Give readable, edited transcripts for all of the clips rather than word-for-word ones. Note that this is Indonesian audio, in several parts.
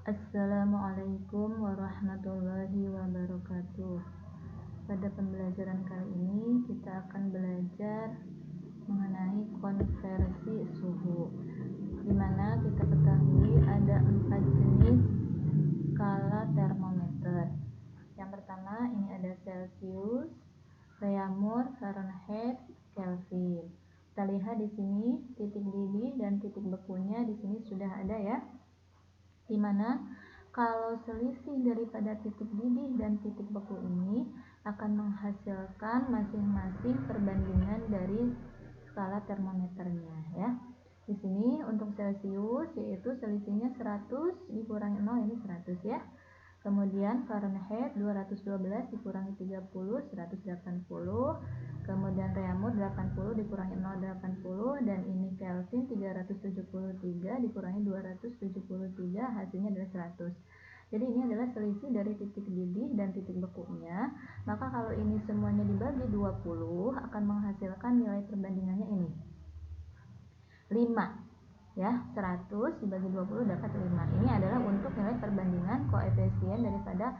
Assalamualaikum warahmatullahi wabarakatuh. Pada pembelajaran kali ini kita akan belajar mengenai konversi suhu, di mana kita ketahui ada 4 jenis skala termometer. Yang pertama ini ada Celcius, Reaumur, Fahrenheit, Kelvin. Kita lihat di sini titik didih dan titik bekunya di sini sudah ada ya. Dimana kalau selisih daripada titik didih dan titik beku ini akan menghasilkan masing-masing perbandingan dari skala termometernya ya. Di sini untuk Celcius yaitu selisihnya 100 dikurangi 0 ini 100 ya. Kemudian Fahrenheit 212 dikurangi 30 180. Kemudian Reaumur 80 dikurangi 0 80, dan ini Kelvin 373 dikurangi 273 hasilnya adalah 100. Jadi ini adalah selisih dari titik didih dan titik bekunya. Maka kalau ini semuanya dibagi 20 akan menghasilkan nilai perbandingannya ini 5 ya, 100 dibagi 20 dapat 5. Ini adalah untuk nilai perbandingan koefisien daripada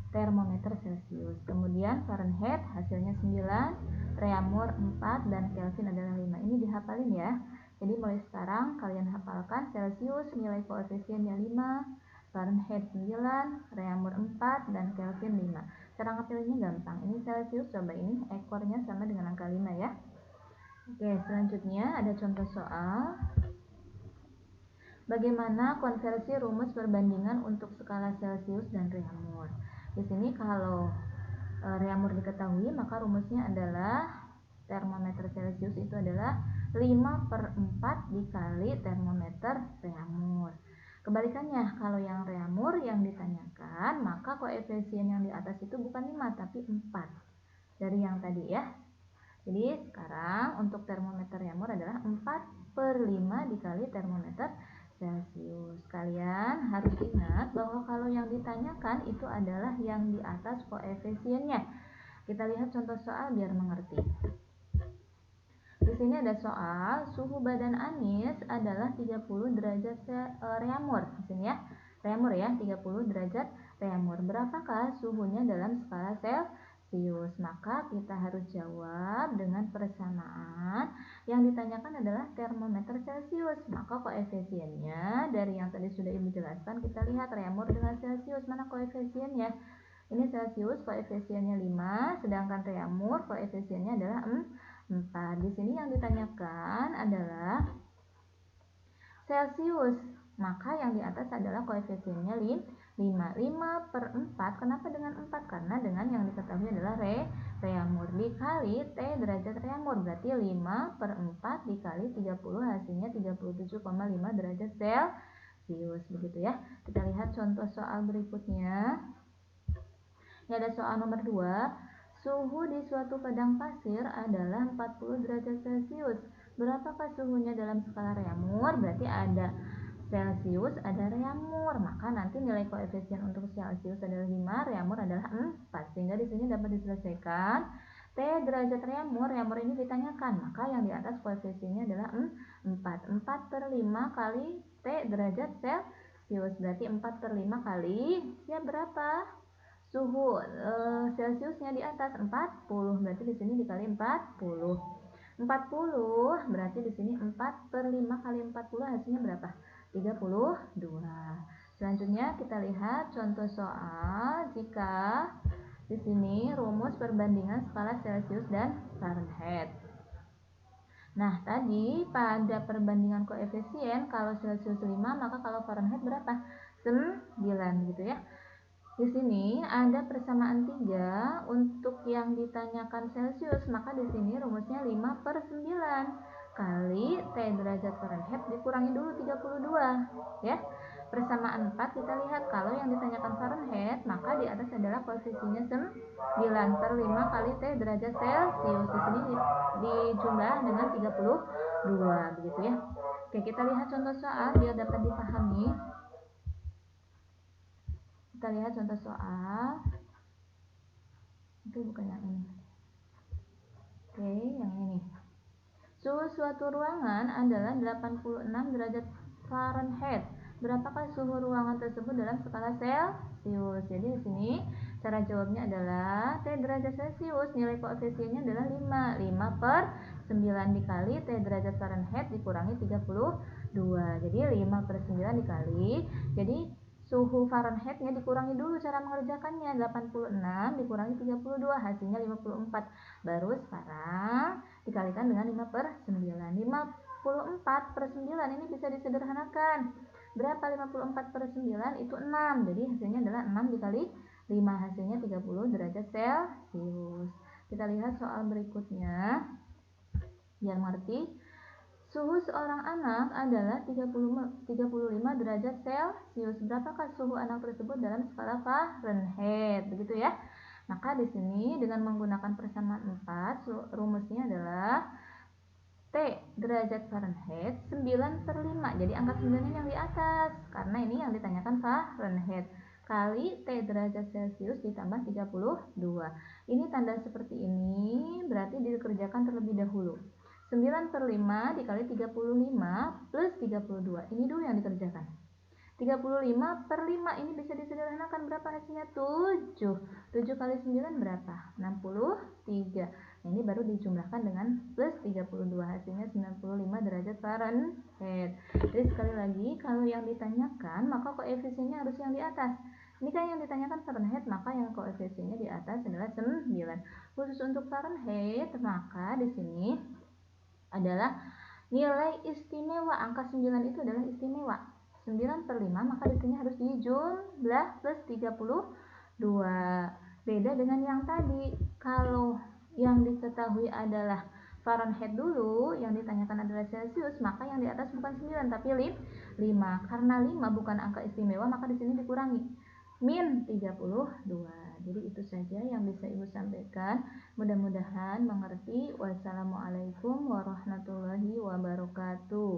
termometer Celcius. Kemudian Fahrenheit hasilnya 9, Reaumur 4, dan Kelvin adalah 5. Ini dihafalin ya. Jadi mulai sekarang kalian hafalkan Celcius nilai koefisiennya 5, Fahrenheit 9, Reaumur 4, dan Kelvin 5. Cara ngapalinnya gampang. Ini Celcius, coba ini ekornya sama dengan angka 5 ya. Oke, selanjutnya ada contoh soal. Bagaimana konversi rumus perbandingan untuk skala Celcius dan Reaumur? Di sini kalau Reaumur diketahui, maka rumusnya adalah termometer Celcius itu adalah 5/4 dikali termometer Reaumur. Kebalikannya, kalau yang Reaumur yang ditanyakan, maka koefisien yang di atas itu bukan 5 tapi 4 dari yang tadi ya. Jadi sekarang untuk termometer Reaumur adalah 4/5 dikali termometer Celcius. Kalian harus ingat bahwa kalau yang ditanyakan itu adalah yang di atas koefisiennya. Kita lihat contoh soal biar mengerti. Di sini ada soal suhu badan Anis adalah 30 derajat Reaumur. Di sini ya, Reaumur ya, 30 derajat Reaumur. Berapakah suhunya dalam skala Celcius? Maka kita harus jawab dengan persamaan. Yang ditanyakan adalah termometer Celcius. Maka koefisiennya dari yang tadi sudah Ibu jelaskan, kita lihat Reaumur dengan Celcius, mana koefisiennya? Ini Celcius koefisiennya 5, sedangkan Reaumur koefisiennya adalah 4. Di sini yang ditanyakan adalah Celcius, maka yang di atas adalah koefisiennya 5. 5/4, kenapa dengan 4? Karena dengan yang diketahui adalah Reaumur dikali T derajat Reaumur, berarti 5/4 dikali 30 hasilnya 37,5 derajat Celcius, begitu ya. Kita lihat contoh soal berikutnya. Ini ada soal nomor 2. Suhu di suatu padang pasir adalah 40 derajat Celcius. Berapakah suhunya dalam skala Reaumur? Berarti ada Celcius, ada Reaumur. Maka nanti nilai koefisien untuk Celcius adalah 5, Reaumur adalah 4. Sehingga di sini dapat diselesaikan. T derajat Reaumur, Reaumur ini ditanyakan. Maka yang di atas koefisiennya adalah 4. 4/5 kali T derajat Celcius. Berarti 4/5 kali, ya berapa? Suhu Celciusnya di atas 40, berarti di sini dikali 40. 40 berarti di sini 4/5 kali 40 hasilnya berapa? 32. Selanjutnya kita lihat contoh soal jika di sini rumus perbandingan skala Celcius dan Fahrenheit. Nah, tadi pada perbandingan koefisien kalau Celcius 5, maka kalau Fahrenheit berapa? 9 gitu ya. Di sini ada persamaan 3 untuk yang ditanyakan Celcius, maka di sini rumusnya 5/9 kali T derajat Fahrenheit dikurangi dulu 32 ya. Persamaan 4 kita lihat kalau yang ditanyakan Fahrenheit, maka di atas adalah koefisiennya 9/5 kali T derajat Celcius. Di sini dijumlah dengan 32 begitu ya. Oke, kita lihat contoh soal biar dapat dipahami. Kita lihat contoh soal. Itu bukan yang ini. Oke, yang ini. Suhu suatu ruangan adalah 86 derajat Fahrenheit. berapakah suhu ruangan tersebut dalam skala Celcius? Jadi di sini cara jawabnya adalah T derajat Celcius, nilai koefisiennya adalah 5. 5 per 9 dikali T derajat Fahrenheit dikurangi 32. Jadi 5 per 9 dikali, jadi suhu Fahrenheitnya dikurangi dulu cara mengerjakannya, 86 dikurangi 32 hasilnya 54. Baru sekarang dikalikan dengan 5 per 9. 54 per 9 ini bisa disederhanakan. Berapa 54 per 9? Itu 6. Jadi hasilnya adalah 6 dikali 5, hasilnya 30 derajat Celcius. Kita lihat soal berikutnya biar mengerti. Suhu seorang anak adalah 35 derajat Celcius. Berapakah suhu anak tersebut dalam skala Fahrenheit? Begitu ya. Maka di sini dengan menggunakan persamaan 4, rumusnya adalah T derajat Fahrenheit 9 per 5. Jadi angka 9 ini yang di atas, karena ini yang ditanyakan Fahrenheit. Kali T derajat Celcius ditambah 32. Ini tanda seperti ini berarti dikerjakan terlebih dahulu. 9 per 5 dikali 35 plus 32. Ini dulu yang dikerjakan. 35 per 5 ini bisa disederhanakan, berapa hasilnya? 7. 7 kali 9 berapa? 63. Nah, ini baru dijumlahkan dengan plus 32, hasilnya 95 derajat Fahrenheit. Jadi sekali lagi, kalau yang ditanyakan maka koefisiennya harus yang di atas. Ini kan yang ditanyakan Fahrenheit, maka yang koefisiennya di atas adalah 9. Khusus untuk Fahrenheit, maka di sini adalah nilai istimewa. Angka 9 itu adalah istimewa. 9 per 5, maka di sini harus dijumlah plus 32. Beda dengan yang tadi. Kalau yang diketahui adalah Fahrenheit dulu, yang ditanyakan adalah Celcius, maka yang di atas bukan 9 tapi 5. Karena 5 bukan angka istimewa, maka di sini dikurangi min 32. Jadi itu saja yang bisa Ibu sampaikan. Mudah-mudahan mengerti. Wassalamualaikum warahmatullahi wabarakatuh.